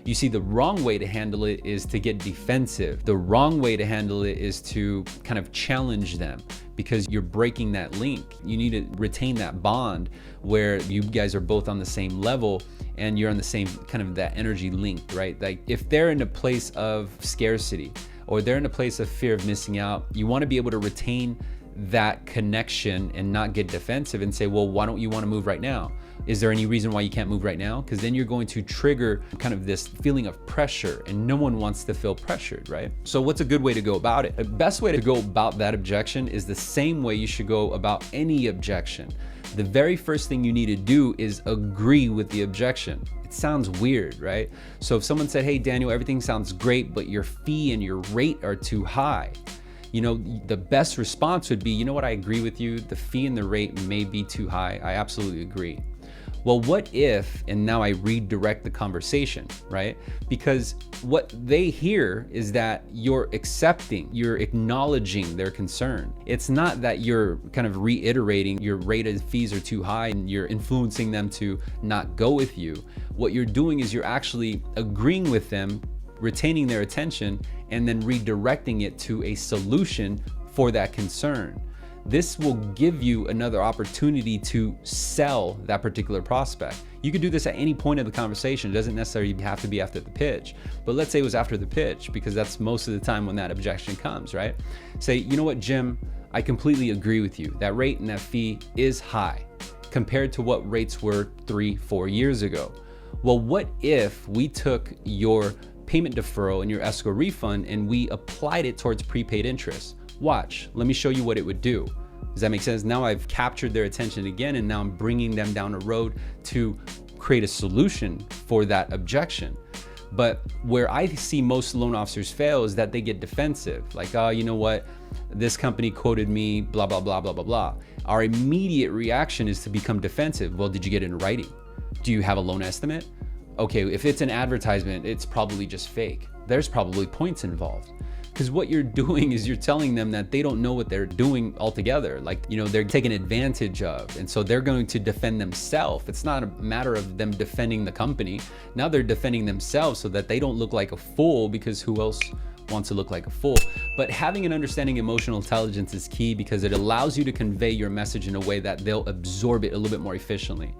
You see, the wrong way to handle it is to get defensive. The wrong way to handle it is to kind of challenge them, because you're breaking that link. You need to retain that bond where you guys are both on the same level and you're on the same kind of that energy link, right? Like if they're in a place of scarcity or they're in a place of fear of missing out, you want to be able to retain that connection and not get defensive and say, well, why don't you want to move right now? Is there any reason why you can't move right now? Because then you're going to trigger kind of this feeling of pressure, and no one wants to feel pressured, right? So what's a good way to go about it? The best way to go about that objection is the same way you should go about any objection. The very first thing you need to do is agree with the objection. It sounds weird, right? So if someone said, hey, Daniel, everything sounds great, but your fee and your rate are too high. You know, the best response would be, you know what, I agree with you. The fee and the rate may be too high. I absolutely agree. Well, what if, and now I redirect the conversation, right? Because what they hear is that you're accepting, you're acknowledging their concern. It's not that you're kind of reiterating your rated fees are too high and you're influencing them to not go with you. What you're doing is you're actually agreeing with them, retaining their attention, and then redirecting it to a solution for that concern. This will give you another opportunity to sell that particular prospect. You could do this at any point of the conversation. It doesn't necessarily have to be after the pitch, but let's say it was after the pitch, because that's most of the time when that objection comes, right? Say, you know what, Jim, I completely agree with you. That rate and that fee is high compared to what rates were 3-4 years ago. Well, what if we took your payment deferral and your escrow refund and we applied it towards prepaid interest? Watch, let me show you what it would do. Does that make sense? Now I've captured their attention again, and now I'm bringing them down a road to create a solution for that objection. But where I see most loan officers fail is that they get defensive. Like, oh, you know what? This company quoted me, blah, blah, blah, blah, blah, blah. Our immediate reaction is to become defensive. Well, did you get it in writing? Do you have a loan estimate? Okay, if it's an advertisement, it's probably just fake. There's probably points involved. Because what you're doing is you're telling them that they don't know what they're doing altogether. Like, you know, they're taken advantage of. And so they're going to defend themselves. It's not a matter of them defending the company. Now they're defending themselves so that they don't look like a fool, because who else wants to look like a fool? But having an understanding emotional intelligence is key, because it allows you to convey your message in a way that they'll absorb it a little bit more efficiently.